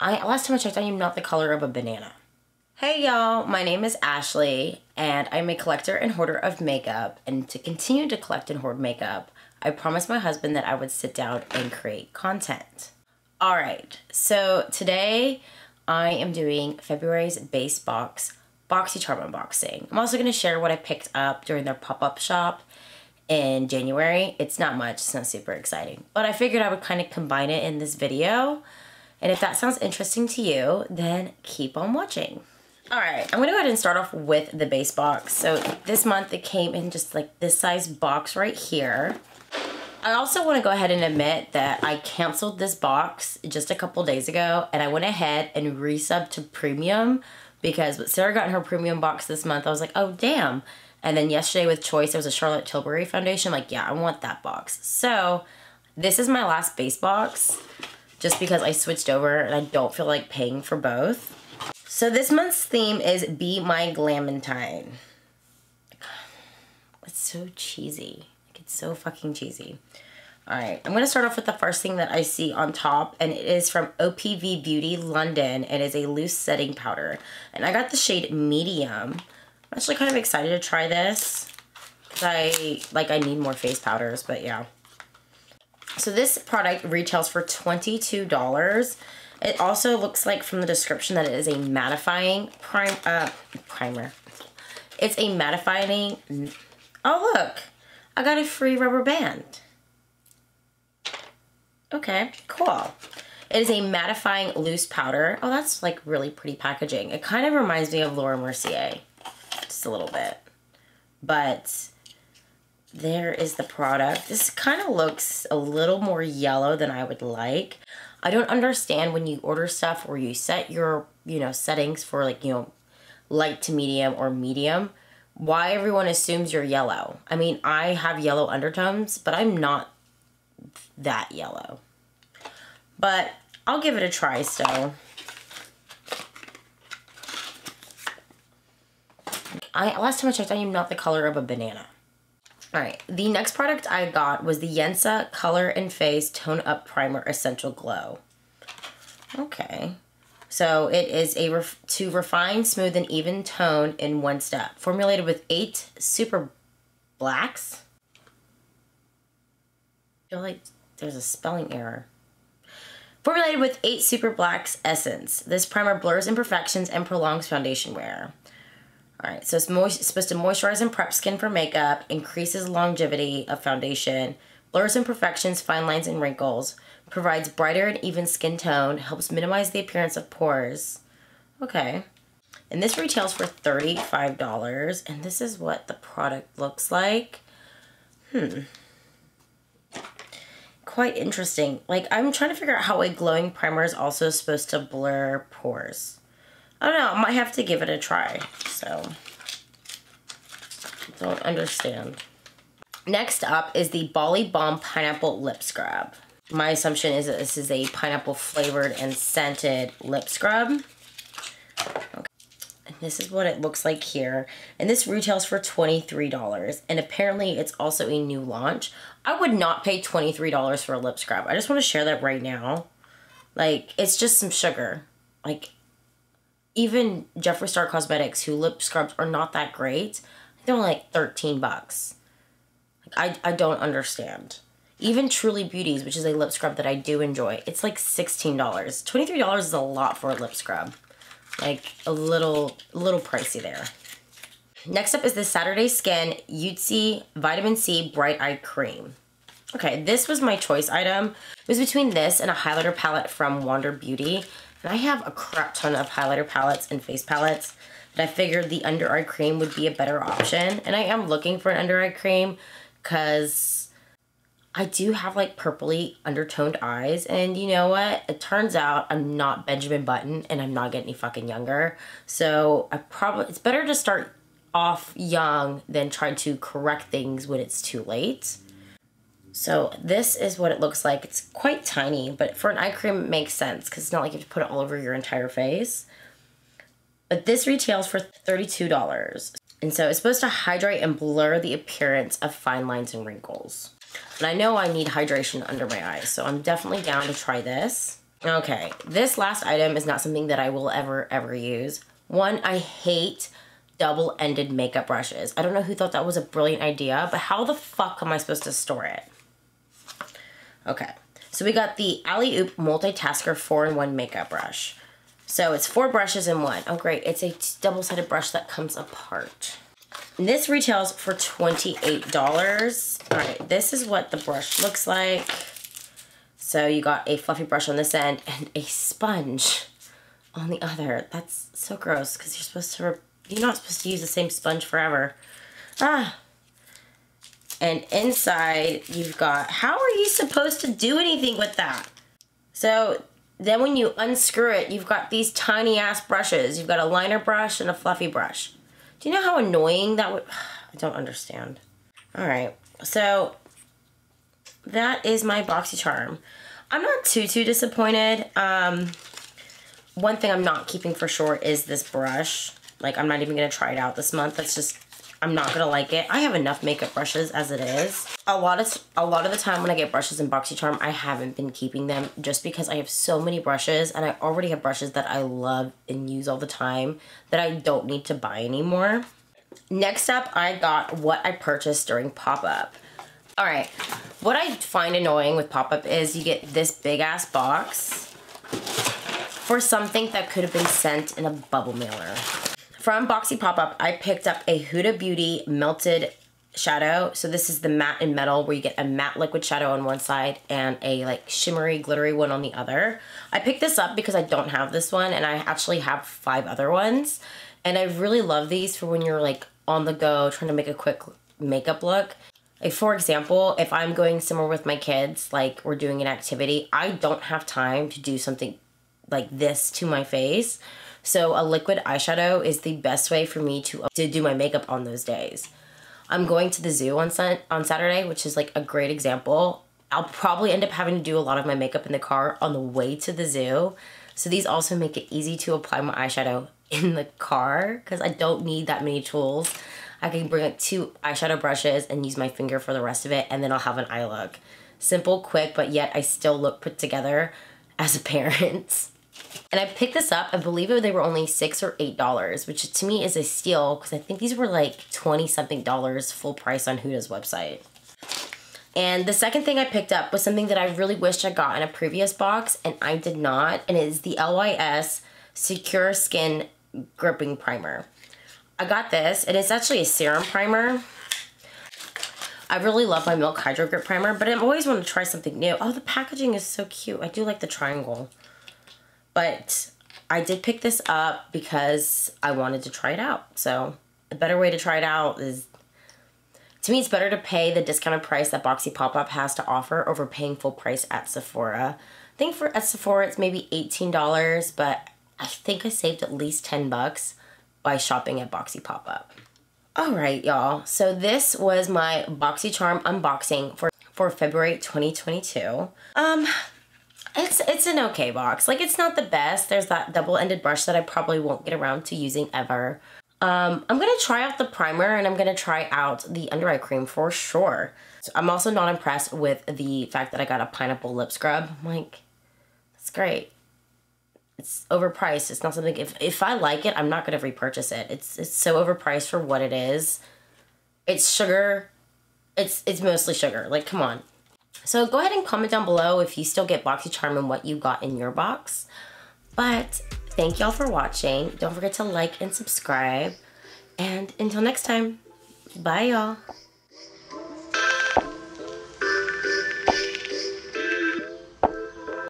Last time I checked, I am not the color of a banana. Hey y'all, my name is Ashley, and I'm a collector and hoarder of makeup. And to continue to collect and hoard makeup, I promised my husband that I would sit down and create content. All right, so today I am doing February's base box BoxyCharm unboxing. I'm also going to share what I picked up during their pop-up shop in January. It's not much, it's not super exciting, but I figured I would kind of combine it in this video. And if that sounds interesting to you, then keep on watching. All right, I'm gonna go ahead and start off with the base box. So this month it came in just like this size box right here. I also want to go ahead and admit that I canceled this box just a couple days ago, and I went ahead and resubbed to premium because Sarah got in her premium box this month. I was like, oh damn. And then yesterday with Choice, there was a Charlotte Tilbury foundation. I'm like, yeah, I want that box. So this is my last base box just because I switched over and I don't feel like paying for both. So this month's theme is Be My Glamentine. It's so cheesy. Like, it's so fucking cheesy. All right, I'm gonna start off with the first thing that I see on top, and it is from Opv Beauty London. It is a loose setting powder, and I got the shade medium. I'm actually kind of excited to try this because I need more face powders, but yeah. So this product retails for $22. It also looks like from the description that it is a mattifying primer. It's a mattifying, oh look, I got a free rubber band. Okay, cool. It is a mattifying loose powder. Oh, that's like really pretty packaging. It kind of reminds me of Laura Mercier, just a little bit. But there is the product. This kind of looks a little more yellow than I would like. I don't understand when you order stuff where you set your, settings for like, light to medium or medium, why everyone assumes you're yellow. I mean, I have yellow undertones, but I'm not that yellow. But I'll give it a try still. Last time I checked, I am not the color of a banana. Alright, the next product I got was the Yensa Color and Face Tone Up Primer Essential Glow. Okay. So it is to refine, smooth, and even tone in one step. Formulated with 8 super blacks. I feel like there's a spelling error. Formulated with 8 super blacks essence. This primer blurs imperfections and prolongs foundation wear. Alright, so it's supposed to moisturize and prep skin for makeup, increases longevity of foundation, blurs imperfections, fine lines, and wrinkles, provides brighter and even skin tone, helps minimize the appearance of pores. Okay. And this retails for $35, and this is what the product looks like. Quite interesting. Like, I'm trying to figure out how a glowing primer is also supposed to blur pores. I don't know, I might have to give it a try, so don't understand. Next up is the Bali Balm Pineapple Lip Scrub. My assumption is that this is a pineapple flavored and scented lip scrub. Okay. And this is what it looks like here. And this retails for $23, and apparently it's also a new launch. I would not pay $23 for a lip scrub. I just want to share that right now. Like, it's just some sugar. Like, even Jeffree Star Cosmetics, who lip scrubs are not that great, they're only like 13 bucks. Like, I don't understand. Even Truly Beauties, which is a lip scrub that I do enjoy, it's like $16. $23 is a lot for a lip scrub. Like, a little pricey there. Next up is the Saturday Skin Yuzu Vitamin C Bright Eye Cream. Okay, this was my choice item. It was between this and a highlighter palette from Wander Beauty. And I have a crap ton of highlighter palettes and face palettes, but I figured the under eye cream would be a better option. And I am looking for an under eye cream because I do have like purpley undertoned eyes. And you know what? It turns out I'm not Benjamin Button and I'm not getting any fucking younger. So it's better to start off young than try to correct things when it's too late. So this is what it looks like. It's quite tiny, but for an eye cream it makes sense because it's not like you have to put it all over your entire face. But this retails for $32. And so it's supposed to hydrate and blur the appearance of fine lines and wrinkles. And I know I need hydration under my eyes, so I'm definitely down to try this. Okay, this last item is not something that I will ever use. One, I hate double-ended makeup brushes. I don't know who thought that was a brilliant idea, but how the fuck am I supposed to store it? Okay, so we got the Alleyoop Multitasker 4-in-1 makeup brush. So it's 4 brushes in one. Oh great, it's a double-sided brush that comes apart. And this retails for $28. All right, this is what the brush looks like. So you got a fluffy brush on this end and a sponge on the other. That's so gross because you're not supposed to use the same sponge forever. Ah. And inside you've got, how are you supposed to do anything with that? So then when you unscrew it, you've got these tiny ass brushes. You've got a liner brush and a fluffy brush. Do you know how annoying that would, I don't understand. All right, so that is my BoxyCharm. I'm not too disappointed. One thing I'm not keeping for sure is this brush. Like, I'm not even gonna try it out this month. That's just, I'm not gonna like it. I have enough makeup brushes as it is. A lot of the time when I get brushes in BoxyCharm, I haven't been keeping them just because I have so many brushes and I already have brushes that I love and use all the time that I don't need to buy anymore. Next up, I got what I purchased during Pop Up. All right, what I find annoying with Pop Up is you get this big ass box for something that could have been sent in a bubble mailer. From Boxy Pop Up, I picked up a Huda Beauty melted shadow. So this is the matte and metal where you get a matte liquid shadow on one side and a like shimmery glittery one on the other. I picked this up because I don't have this one and I actually have 5 other ones. And I really love these for when you're like on the go trying to make a quick makeup look. Like for example, if I'm going somewhere with my kids, like we're doing an activity, I don't have time to do something like this to my face. So a liquid eyeshadow is the best way for me to do my makeup on those days. I'm going to the zoo on Saturday, which is like a great example. I'll probably end up having to do a lot of my makeup in the car on the way to the zoo. So these also make it easy to apply my eyeshadow in the car because I don't need that many tools. I can bring like 2 eyeshadow brushes and use my finger for the rest of it, and then I'll have an eye look. Simple, quick, but yet I still look put together as a parent. And I picked this up, I believe they were only $6 or $8, which to me is a steal because I think these were like 20-something full price on Huda's website. And the second thing I picked up was something that I really wished I got in a previous box, and I did not, and it is the LYS Secure Skin Gripping Primer. I got this, and it's actually a serum primer. I really love my Milk Hydro Grip Primer, but I always want to try something new. Oh, the packaging is so cute. I do like the triangle. But I did pick this up because I wanted to try it out. So a better way to try it out is, to me, it's better to pay the discounted price that Boxy Pop Up has to offer over paying full price at Sephora. I think at Sephora it's maybe $18, but I think I saved at least 10 bucks by shopping at Boxy Pop Up. All right, y'all. So this was my BoxyCharm unboxing for February 2022. It's an okay box. Like, it's not the best. There's that double-ended brush that I probably won't get around to using ever. I'm gonna try out the primer and I'm gonna try out the under eye cream for sure. So I'm also not impressed with the fact that I got a pineapple lip scrub. I'm like, that's great. It's overpriced. It's not something, if I like it, I'm not gonna repurchase it. It's so overpriced for what it is. It's sugar. It's mostly sugar. Like, come on. So go ahead and comment down below if you still get BoxyCharm and what you got in your box. But thank y'all for watching. Don't forget to like and subscribe. And until next time, bye y'all.